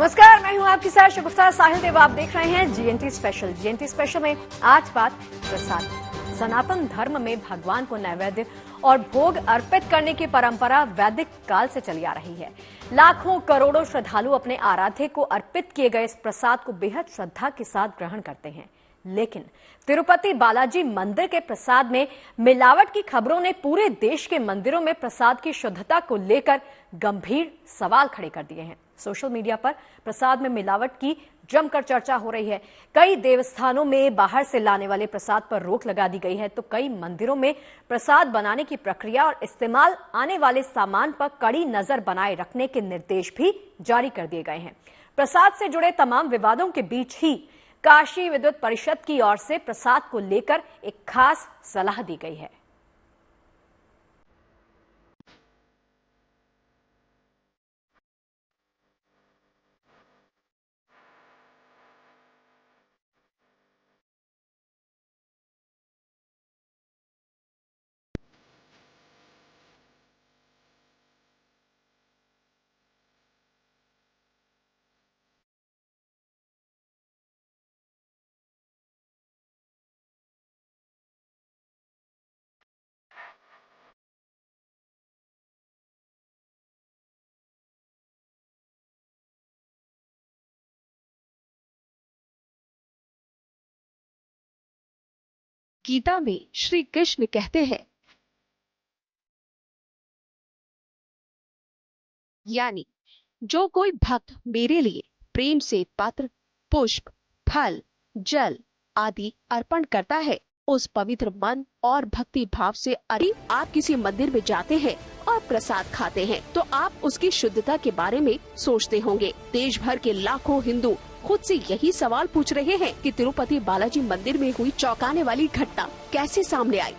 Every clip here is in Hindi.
नमस्कार, मैं हूं आपके साथ शगुफ्ता साहिल देव। आप देख रहे हैं जीएनटी स्पेशल। जीएनटी स्पेशल में आज बात प्रसाद। सनातन धर्म में भगवान को नैवेद्य और भोग अर्पित करने की परंपरा वैदिक काल से चली आ रही है। लाखों करोड़ों श्रद्धालु अपने आराध्य को अर्पित किए गए इस प्रसाद को बेहद श्रद्धा के साथ ग्रहण करते हैं। लेकिन तिरुपति बालाजी मंदिर के प्रसाद में मिलावट की खबरों ने पूरे देश के मंदिरों में प्रसाद की शुद्धता को लेकर गंभीर सवाल खड़े कर दिए हैं। सोशल मीडिया पर प्रसाद में मिलावट की जमकर चर्चा हो रही है। कई देवस्थानों में बाहर से लाने वाले प्रसाद पर रोक लगा दी गई है, तो कई मंदिरों में प्रसाद बनाने की प्रक्रिया और इस्तेमाल आने वाले सामान पर कड़ी नजर बनाए रखने के निर्देश भी जारी कर दिए गए हैं। प्रसाद से जुड़े तमाम विवादों के बीच ही काशी विद्युत परिषद की ओर से प्रसाद को लेकर एक खास सलाह दी गई है। गीता में श्री कृष्ण कहते हैं, यानी जो कोई भक्त मेरे लिए प्रेम से पत्र, पुष्प, फल, जल आदि अर्पण करता है, उस पवित्र मन और भक्ति भाव से आप किसी मंदिर में जाते हैं और प्रसाद खाते हैं तो आप उसकी शुद्धता के बारे में सोचते होंगे। देश भर के लाखों हिंदू खुद से यही सवाल पूछ रहे हैं कि तिरुपति बालाजी मंदिर में हुई चौंकाने वाली घटना कैसे सामने आई।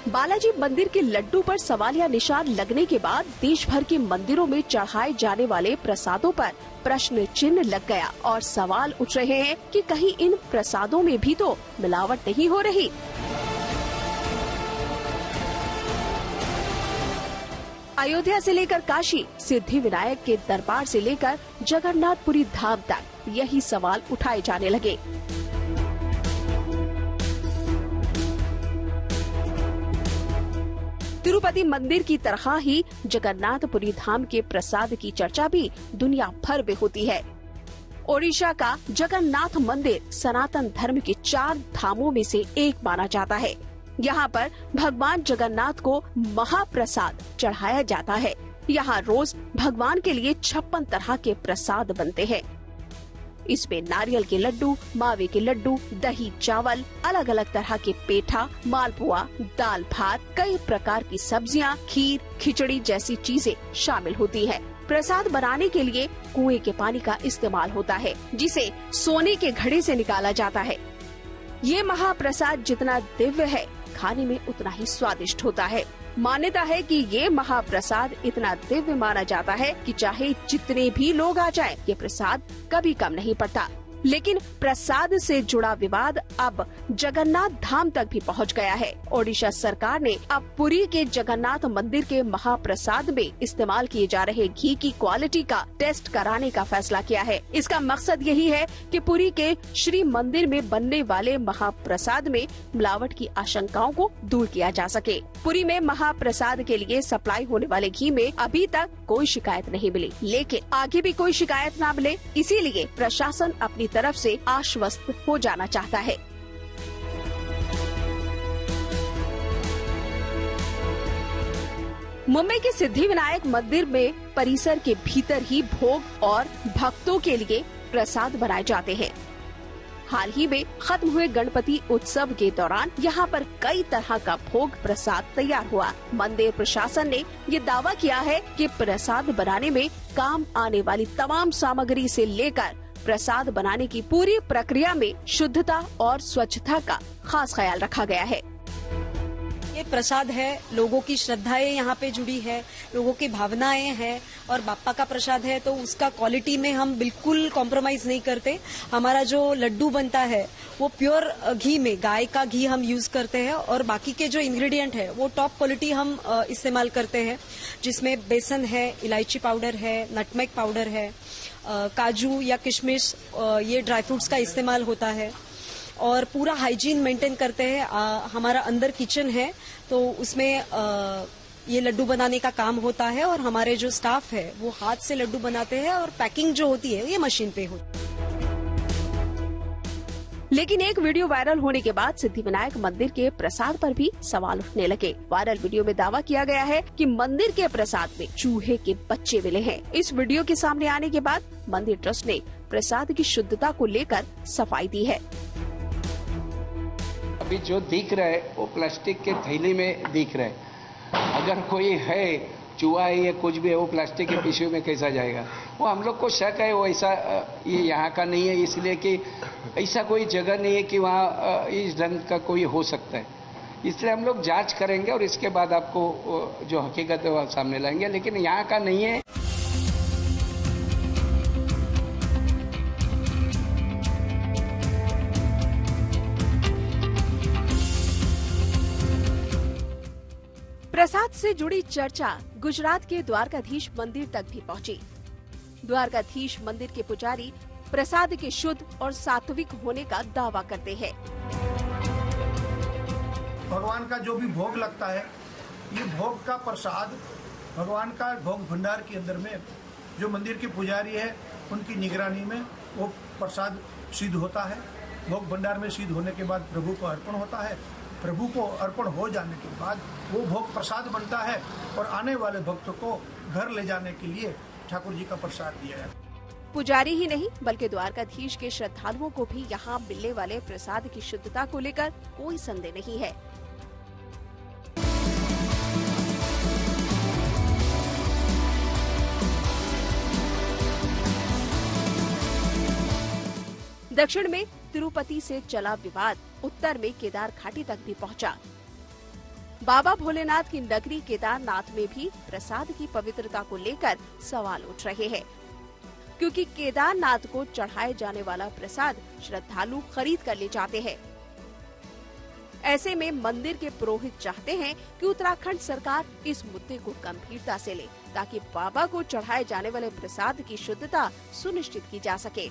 बालाजी मंदिर के लड्डू पर सवालिया निशान लगने के बाद देश भर के मंदिरों में चढ़ाए जाने वाले प्रसादों पर प्रश्न चिन्ह लग गया और सवाल उठ रहे हैं कि कहीं इन प्रसादों में भी तो मिलावट नहीं हो रही। अयोध्या से लेकर काशी, सिद्धि विनायक के दरबार से लेकर जगन्नाथपुरी धाम तक यही सवाल उठाए जाने लगे। तिरुपति मंदिर की तरह ही जगन्नाथपुरी धाम के प्रसाद की चर्चा भी दुनिया भर में होती है। ओडिशा का जगन्नाथ मंदिर सनातन धर्म के 4 धामों में से एक माना जाता है। यहाँ पर भगवान जगन्नाथ को महाप्रसाद चढ़ाया जाता है। यहाँ रोज भगवान के लिए 56 तरह के प्रसाद बनते हैं। इसमें नारियल के लड्डू, मावे के लड्डू, दही, चावल, अलग अलग तरह के पेठा, मालपुआ, दाल भात, कई प्रकार की सब्जियां, खीर, खिचड़ी जैसी चीजें शामिल होती है। प्रसाद बनाने के लिए कुएं के पानी का इस्तेमाल होता है, जिसे सोने के घड़े से निकाला जाता है। ये महाप्रसाद जितना दिव्य है, खाने में उतना ही स्वादिष्ट होता है। मान्यता है कि ये महाप्रसाद इतना दिव्य माना जाता है कि चाहे जितने भी लोग आ जाएं, ये प्रसाद कभी कम नहीं पड़ता। लेकिन प्रसाद से जुड़ा विवाद अब जगन्नाथ धाम तक भी पहुंच गया है। ओडिशा सरकार ने अब पुरी के जगन्नाथ मंदिर के महाप्रसाद में इस्तेमाल किए जा रहे घी की क्वालिटी का टेस्ट कराने का फैसला किया है। इसका मकसद यही है कि पुरी के श्री मंदिर में बनने वाले महाप्रसाद में मिलावट की आशंकाओं को दूर किया जा सके। पुरी में महाप्रसाद के लिए सप्लाई होने वाले घी में अभी तक कोई शिकायत नहीं मिली, लेकिन आगे भी कोई शिकायत न मिले, इसीलिए प्रशासन अपनी तरफ से आश्वस्त हो जाना चाहता है। मुंबई के सिद्धि विनायक मंदिर में परिसर के भीतर ही भोग और भक्तों के लिए प्रसाद बनाए जाते हैं। हाल ही में खत्म हुए गणपति उत्सव के दौरान यहाँ पर कई तरह का भोग प्रसाद तैयार हुआ। मंदिर प्रशासन ने ये दावा किया है कि प्रसाद बनाने में काम आने वाली तमाम सामग्री से लेकर प्रसाद बनाने की पूरी प्रक्रिया में शुद्धता और स्वच्छता का खास ख्याल रखा गया है। ये प्रसाद है, लोगों की श्रद्धाएं यहाँ पे जुड़ी है, लोगों की भावनाएं हैं और बाप्पा का प्रसाद है तो उसका क्वालिटी में हम बिल्कुल कॉम्प्रोमाइज नहीं करते। हमारा जो लड्डू बनता है वो प्योर घी में, गाय का घी हम यूज करते हैं और बाकी के जो इंग्रेडिएंट है वो टॉप क्वालिटी हम इस्तेमाल करते हैं, जिसमें बेसन है, इलायची पाउडर है, नटमेग पाउडर है, काजू या किशमिश, ये ड्राई फ्रूट्स का इस्तेमाल होता है और पूरा हाइजीन मेंटेन करते हैं। हमारा अंदर किचन है तो उसमें ये लड्डू बनाने का काम होता है और हमारे जो स्टाफ है वो हाथ से लड्डू बनाते हैं और पैकिंग जो होती है ये मशीन पे होती है। लेकिन एक वीडियो वायरल होने के बाद सिद्धिविनायक मंदिर के प्रसाद पर भी सवाल उठने लगे। वायरल वीडियो में दावा किया गया है कि मंदिर के प्रसाद में चूहे के बच्चे मिले हैं। इस वीडियो के सामने आने के बाद मंदिर ट्रस्ट ने प्रसाद की शुद्धता को लेकर सफाई दी है। अभी जो दिख रहा है वो प्लास्टिक के थैली में दिख रहा है। अगर कोई है चूहा है या कुछ भी है वो प्लास्टिक के पिशवी में कैसा जाएगा? वो हम लोग को शक है वो ऐसा ये यहाँ का नहीं है, इसलिए कि ऐसा कोई जगह नहीं है कि वहाँ इस ढंग का कोई हो सकता है। इसलिए हम लोग जांच करेंगे और इसके बाद आपको जो हकीकत है वो सामने लाएंगे, लेकिन यहाँ का नहीं है। प्रसाद से जुड़ी चर्चा गुजरात के द्वारकाधीश मंदिर तक भी पहुंची। द्वारकाधीश मंदिर के पुजारी प्रसाद के शुद्ध और सात्विक होने का दावा करते हैं। भगवान का जो भी भोग लगता है, ये भोग का प्रसाद भगवान का भोग भंडार के अंदर में जो मंदिर के पुजारी है उनकी निगरानी में वो प्रसाद सिद्ध होता है। भोग भंडार में सिद्ध होने के बाद प्रभु को अर्पण होता है। प्रभु को अर्पण हो जाने के बाद वो भोग प्रसाद बनता है और आने वाले भक्तों को घर ले जाने के लिए ठाकुर जी का प्रसाद दिया है। पुजारी ही नहीं बल्कि द्वारकाधीश के श्रद्धालुओं को भी यहाँ मिलने वाले प्रसाद की शुद्धता को लेकर कोई संदेह नहीं है। दक्षिण में तिरुपति से चला विवाद उत्तर में केदार घाटी तक भी पहुंचा। बाबा भोलेनाथ की नगरी केदारनाथ में भी प्रसाद की पवित्रता को लेकर सवाल उठ रहे हैं, क्योंकि केदारनाथ को चढ़ाए जाने वाला प्रसाद श्रद्धालु खरीद कर ले जाते हैं। ऐसे में मंदिर के पुरोहित चाहते हैं कि उत्तराखंड सरकार इस मुद्दे को गंभीरता से ले, ताकि बाबा को चढ़ाए जाने वाले प्रसाद की शुद्धता सुनिश्चित की जा सके।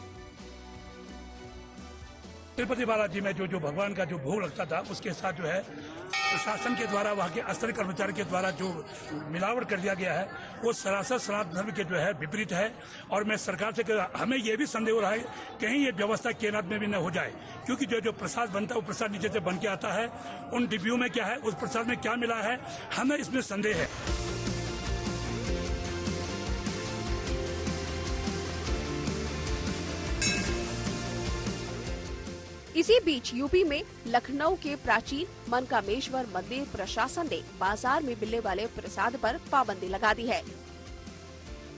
तिरुपति बालाजी में जो भगवान का जो भोग लगता था उसके साथ जो है प्रशासन के द्वारा, वहाँ के अस्तर कर्मचारी के द्वारा जो मिलावट कर दिया गया है वो सरासर सनातन धर्म के जो है विपरीत है। और मैं सरकार से हमें ये भी संदेह हो रहा है कहीं ये व्यवस्था केदारनाथ में भी न हो जाए, क्योंकि जो प्रसाद बनता है वो प्रसाद नीचे से बन के आता है। उन डिब्बियों में क्या है, उस प्रसाद में क्या मिला है, हमें इसमें संदेह है। इसी बीच यूपी में लखनऊ के प्राचीन मनकामेश्वर मंदिर प्रशासन ने बाजार में मिलने वाले प्रसाद पर पाबंदी लगा दी है।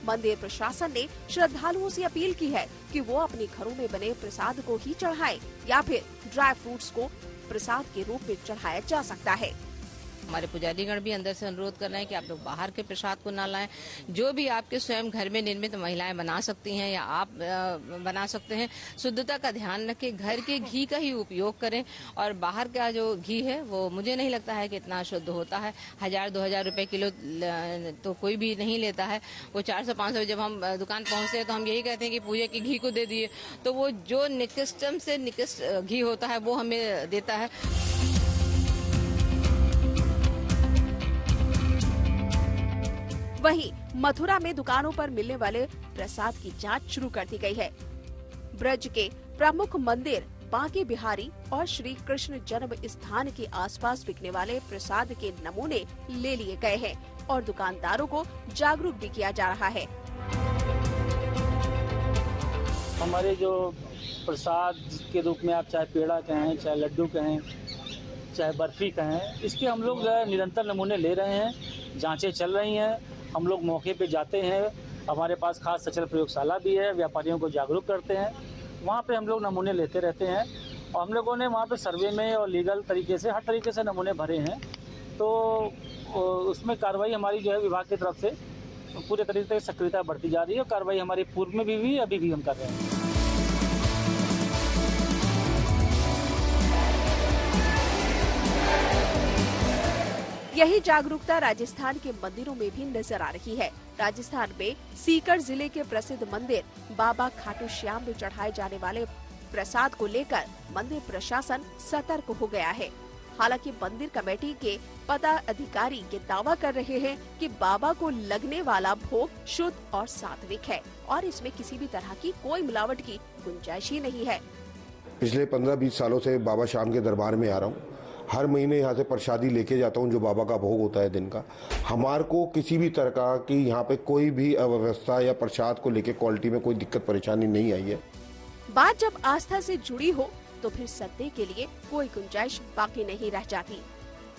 मंदिर प्रशासन ने श्रद्धालुओं से अपील की है कि वो अपने घरों में बने प्रसाद को ही चढ़ाएं या फिर ड्राई फ्रूट्स को प्रसाद के रूप में चढ़ाया जा सकता है। हमारे पुजारीगण भी अंदर से अनुरोध कर रहे हैं कि आप लोग बाहर के प्रसाद को ना लाएं। जो भी आपके स्वयं घर में निर्मित महिलाएं बना सकती हैं या आप बना सकते हैं, शुद्धता का ध्यान रखें, घर के घी का ही उपयोग करें। और बाहर का जो घी है वो मुझे नहीं लगता है कि इतना शुद्ध होता है। 1000-2000 रुपए किलो तो कोई भी नहीं लेता है। वो 400-500 जब हम दुकान पहुंचते हैं तो हम यही कहते हैं कि पूजा के घी को दे दिए, तो वो जो निकृष्टम से निकृष्ट घी होता है वो हमें देता है। वहीं मथुरा में दुकानों पर मिलने वाले प्रसाद की जांच शुरू कर दी गई है। ब्रज के प्रमुख मंदिर बांके बिहारी और श्री कृष्ण जन्म स्थान के आसपास बिकने वाले प्रसाद के नमूने ले लिए गए हैं और दुकानदारों को जागरूक भी किया जा रहा है। हमारे जो प्रसाद के रूप में आप चाहे पेड़ा कहें, चाहे लड्डू कहें, चाहे बर्फी कहें, इसके हम लोग निरंतर नमूने ले रहे हैं। जांचें चल रही हैं। हम लोग मौके पे जाते हैं। हमारे पास खास सचल प्रयोगशाला भी है, व्यापारियों को जागरूक करते हैं। वहाँ पे हम लोग नमूने लेते रहते हैं और हम लोगों ने वहाँ पे सर्वे में और लीगल तरीके से हर तरीके से नमूने भरे हैं। तो उसमें कार्रवाई हमारी जो है विभाग की तरफ से पूरे तरीके से सक्रियता बढ़ती जा रही है और कार्रवाई हमारी पूर्व में भी हुई, अभी भी हम कर रहे हैं। यही जागरूकता राजस्थान के मंदिरों में भी नजर आ रही है। राजस्थान में सीकर जिले के प्रसिद्ध मंदिर बाबा खाटू श्याम में चढ़ाए जाने वाले प्रसाद को लेकर मंदिर प्रशासन सतर्क हो गया है। हालांकि मंदिर कमेटी के पदाधिकारी ये दावा कर रहे हैं कि बाबा को लगने वाला भोग शुद्ध और सात्विक है और इसमें किसी भी तरह की कोई मिलावट की गुंजाइश ही नहीं है। पिछले 15-20 सालों से बाबा श्याम के दरबार में आ रहा हूँ। हर महीने यहाँ से प्रसादी लेके जाता हूँ जो बाबा का भोग होता है दिन का। हमारे को किसी भी तरह का कि यहाँ पे कोई भी अव्यवस्था या प्रसाद को लेके क्वालिटी में कोई दिक्कत परेशानी नहीं आई है। बात जब आस्था से जुड़ी हो तो फिर संदेह के लिए कोई गुंजाइश बाकी नहीं रह जाती।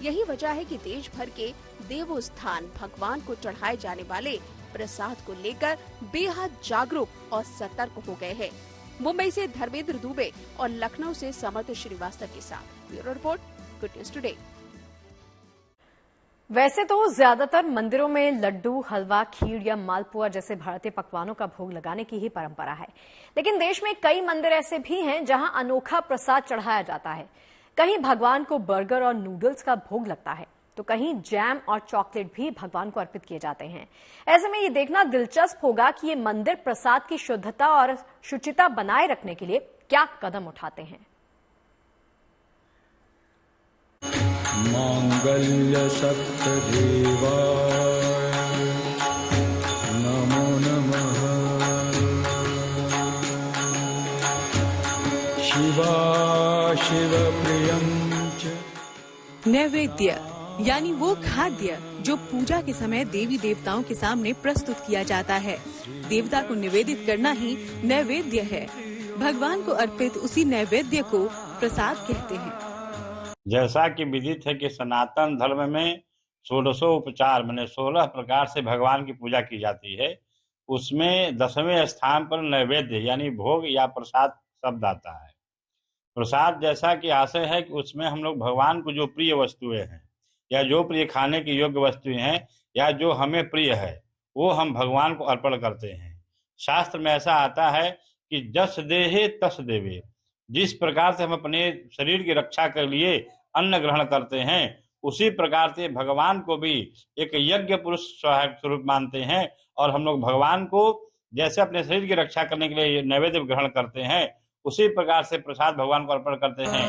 यही वजह है कि देश भर के देवो स्थान भगवान को चढ़ाए जाने वाले प्रसाद को लेकर बेहद जागरूक और सतर्क हो गए हैं। मुंबई से धर्मेंद्र दुबे और लखनऊ से समर्थ श्रीवास्तव के साथ bureau report, good news today. वैसे तो ज्यादातर मंदिरों में लड्डू, हलवा, खीर या मालपुआ जैसे भारतीय पकवानों का भोग लगाने की ही परंपरा है, लेकिन देश में कई मंदिर ऐसे भी हैं जहां अनोखा प्रसाद चढ़ाया जाता है। कहीं भगवान को बर्गर और नूडल्स का भोग लगता है, तो कहीं जैम और चॉकलेट भी भगवान को अर्पित किए जाते हैं। ऐसे में ये देखना दिलचस्प होगा कि ये मंदिर प्रसाद की शुद्धता और शुचिता बनाए रखने के लिए क्या कदम उठाते हैं। मांगल्य सप्तदेवा नमो नमः। शिवा शिव प्रियं च। नैवेद्य यानी वो खाद्य जो पूजा के समय देवी देवताओं के सामने प्रस्तुत किया जाता है। देवता को निवेदित करना ही नैवेद्य है। भगवान को अर्पित उसी नैवेद्य को प्रसाद कहते हैं। जैसा कि विदित है कि सनातन धर्म में 16 माने 16 प्रकार से भगवान की पूजा की जाती है। उसमें 10वें स्थान पर नैवेद्य यानी भोग या प्रसाद शब्द आता है। प्रसाद जैसा कि आशय है कि उसमें हम लोग भगवान को जो प्रिय वस्तुएं हैं या जो प्रिय खाने की योग्य वस्तुएं हैं या जो हमें प्रिय है वो हम भगवान को अर्पण करते हैं। शास्त्र में ऐसा आता है कि जस देहे तस देवे। जिस प्रकार से हम अपने शरीर की रक्षा के लिए अन्न ग्रहण करते हैं उसी प्रकार से भगवान को भी एक यज्ञ पुरुष सहायक स्वरूप मानते हैं और हम लोग भगवान को जैसे अपने शरीर की रक्षा करने के लिए नैवेद्य ग्रहण करते हैं उसी प्रकार से प्रसाद भगवान को अर्पण करते हैं।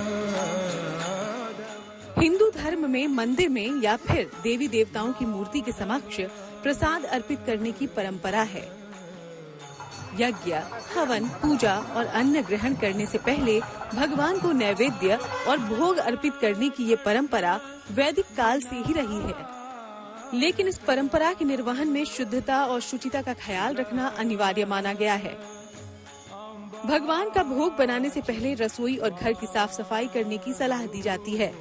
हिंदू धर्म में मंदिर में या फिर देवी देवताओं की मूर्ति के समक्ष प्रसाद अर्पित करने की परंपरा है। यज्ञ, हवन, पूजा और अन्न ग्रहण करने से पहले भगवान को नैवेद्य और भोग अर्पित करने की ये परंपरा वैदिक काल से ही रही है। लेकिन इस परंपरा के निर्वहन में शुद्धता और शुचिता का ख्याल रखना अनिवार्य माना गया है। भगवान का भोग बनाने से पहले रसोई और घर की साफ सफाई करने की सलाह दी जाती है।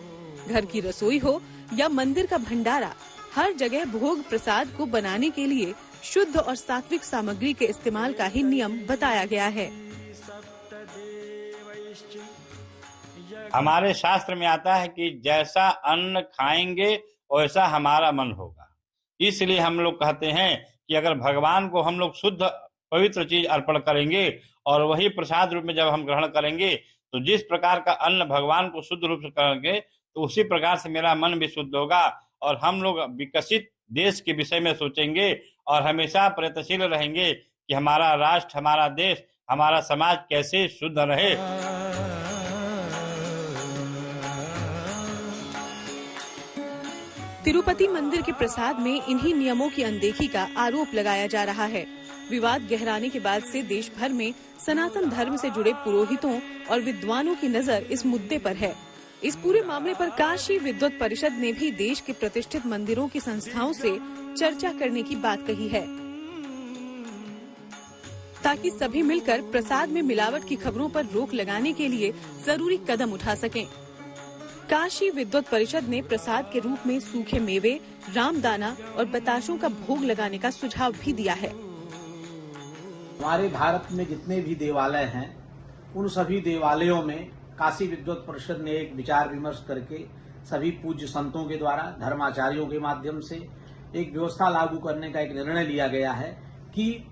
घर की रसोई हो या मंदिर का भंडारा, हर जगह भोग प्रसाद को बनाने के लिए शुद्ध और सात्विक सामग्री के इस्तेमाल का ही नियम बताया गया है। हमारे शास्त्र में आता है कि जैसा अन्न खाएंगे वैसा हमारा मन होगा। इसलिए हम लोग कहते हैं कि अगर भगवान को हम लोग शुद्ध पवित्र चीज अर्पण करेंगे और वही प्रसाद रूप में जब हम ग्रहण करेंगे तो जिस प्रकार का अन्न भगवान को शुद्ध रूप से करेंगे तो उसी प्रकार से मेरा मन भी शुद्ध होगा और हम लोग विकसित देश के विषय में सोचेंगे और हमेशा प्रयत्नशील रहेंगे कि हमारा राष्ट्र, हमारा देश, हमारा समाज कैसे शुद्ध रहे। तिरुपति मंदिर के प्रसाद में इन्हीं नियमों की अनदेखी का आरोप लगाया जा रहा है। विवाद गहराने के बाद से देश भर में सनातन धर्म से जुड़े पुरोहितों और विद्वानों की नजर इस मुद्दे पर है। इस पूरे मामले पर काशी विद्वत परिषद ने भी देश के प्रतिष्ठित मंदिरों की संस्थाओं से चर्चा करने की बात कही है ताकि सभी मिलकर प्रसाद में मिलावट की खबरों पर रोक लगाने के लिए जरूरी कदम उठा सकें। काशी विद्वत परिषद ने प्रसाद के रूप में सूखे मेवे, रामदाना और बताशों का भोग लगाने का सुझाव भी दिया है। हमारे भारत में जितने भी देवालय हैं उन सभी देवालयों में काशी विद्वत परिषद ने एक विचार विमर्श करके सभी पूज्य संतों के द्वारा, धर्माचार्यों के माध्यम से एक व्यवस्था लागू करने का एक निर्णय लिया गया है कि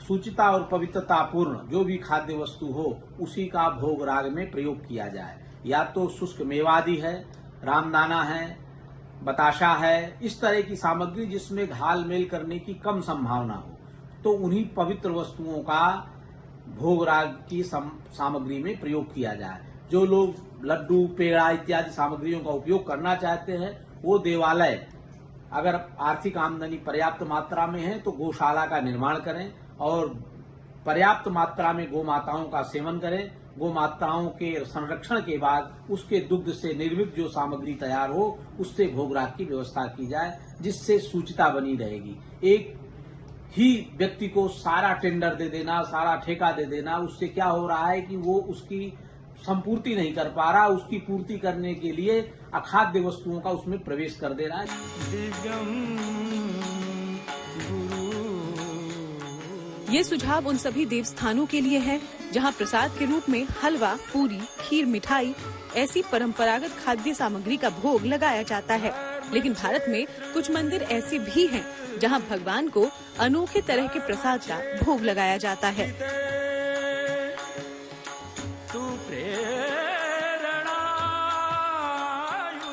शुचिता और पवित्रता पूर्ण जो भी खाद्य वस्तु हो उसी का भोग राग में प्रयोग किया जाए। या तो शुष्क मेवादी है, रामदाना है, बताशा है, इस तरह की सामग्री जिसमें घाल मेल करने की कम संभावना हो, तो उन्हीं पवित्र वस्तुओं का भोग राग की सामग्री में प्रयोग किया जाए। जो लोग लड्डू, पेड़ा इत्यादि सामग्रियों का उपयोग करना चाहते हैं वो देवालय, अगर आर्थिक आमदनी पर्याप्त मात्रा में है तो गौशाला का निर्माण करें और पर्याप्त मात्रा में गौ माताओं का सेवन करें। गौ माताओं के संरक्षण के बाद उसके दुग्ध से निर्मित जो सामग्री तैयार हो उससे भोग राग की व्यवस्था की जाए, जिससे शुचिता बनी रहेगी। एक ही व्यक्ति को सारा टेंडर दे देना, सारा ठेका दे देना, उससे क्या हो रहा है कि वो उसकी संपूर्ति नहीं कर पा रहा, उसकी पूर्ति करने के लिए अखाद्य वस्तुओं का उसमें प्रवेश कर दे रहा है। ये सुझाव उन सभी देवस्थानों के लिए है जहां प्रसाद के रूप में हलवा, पूरी, खीर, मिठाई ऐसी परंपरागत खाद्य सामग्री का भोग लगाया जाता है। लेकिन भारत में कुछ मंदिर ऐसे भी हैं जहां भगवान को अनोखे तरह के प्रसाद का भोग लगाया जाता है।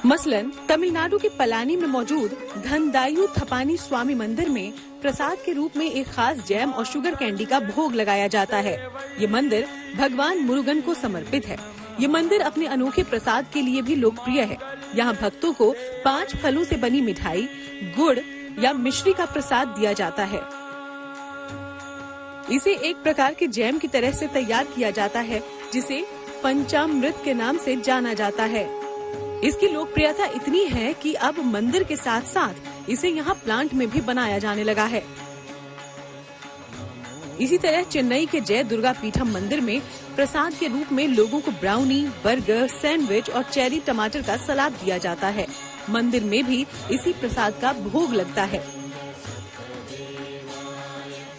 मसलन तमिलनाडु के पलानी में मौजूद धनदायु थपानी स्वामी मंदिर में प्रसाद के रूप में एक खास जैम और शुगर कैंडी का भोग लगाया जाता है। ये मंदिर भगवान मुरुगन को समर्पित है। ये मंदिर अपने अनोखे प्रसाद के लिए भी लोकप्रिय है। यहाँ भक्तों को 5 फलों से बनी मिठाई, गुड़ या मिश्री का प्रसाद दिया जाता है। इसे एक प्रकार के जैम की तरह से तैयार किया जाता है जिसे पंचामृत के नाम से जाना जाता है। इसकी लोकप्रियता इतनी है कि अब मंदिर के साथ साथ इसे यहाँ प्लांट में भी बनाया जाने लगा है। इसी तरह चेन्नई के जय दुर्गा पीठम मंदिर में प्रसाद के रूप में लोगों को ब्राउनी, बर्गर, सैंडविच और चेरी टमाटर का सलाद दिया जाता है। मंदिर में भी इसी प्रसाद का भोग लगता है।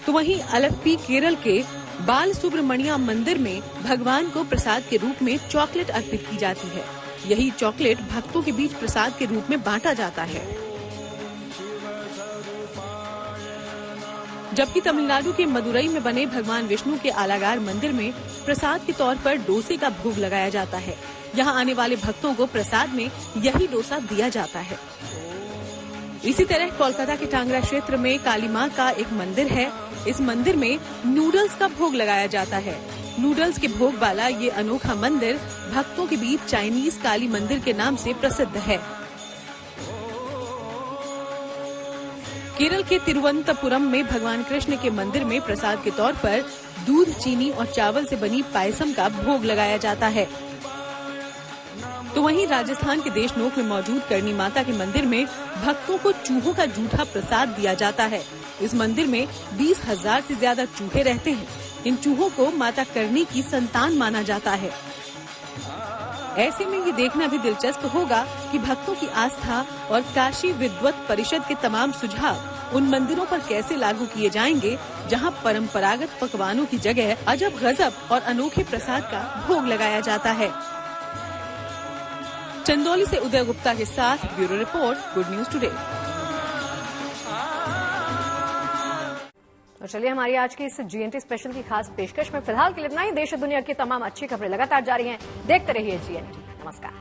तो वहीं अलप्पी केरल के बाल सुब्रमण्या मंदिर में भगवान को प्रसाद के रूप में चॉकलेट अर्पित की जाती है। यही चॉकलेट भक्तों के बीच प्रसाद के रूप में बांटा जाता है। जबकि तमिलनाडु के मदुरई में बने भगवान विष्णु के आलागार मंदिर में प्रसाद के तौर पर डोसे का भोग लगाया जाता है। यहाँ आने वाले भक्तों को प्रसाद में यही डोसा दिया जाता है। इसी तरह कोलकाता के टांगरा क्षेत्र में काली माँ का एक मंदिर है। इस मंदिर में नूडल्स का भोग लगाया जाता है। नूडल्स के भोग वाला ये अनोखा मंदिर भक्तों के बीच चाइनीज काली मंदिर के नाम से प्रसिद्ध है। केरल के तिरुवनंतपुरम में भगवान कृष्ण के मंदिर में प्रसाद के तौर पर दूध, चीनी और चावल से बनी पायसम का भोग लगाया जाता है। तो वहीं राजस्थान के देशनोक में मौजूद करणी माता के मंदिर में भक्तों को चूहों का जूठा प्रसाद दिया जाता है। इस मंदिर में 20,000 से ज्यादा चूहे रहते हैं। इन चूहों को माता करणी की संतान माना जाता है। ऐसे में ये देखना भी दिलचस्प होगा कि भक्तों की आस्था और काशी विद्वत परिषद के तमाम सुझाव उन मंदिरों पर कैसे लागू किए जाएंगे जहां परंपरागत पकवानों की जगह अजब गजब और अनोखे प्रसाद का भोग लगाया जाता है। चंदौली से उदय गुप्ता के साथ bureau report, good news today. तो चलिए हमारी आज की इस जीएनटी स्पेशल की खास पेशकश में फिलहाल के लिए इतना ही। देश और दुनिया की तमाम अच्छी खबरें लगातार जारी हैं। देखते रहिए जीएनटी। नमस्कार।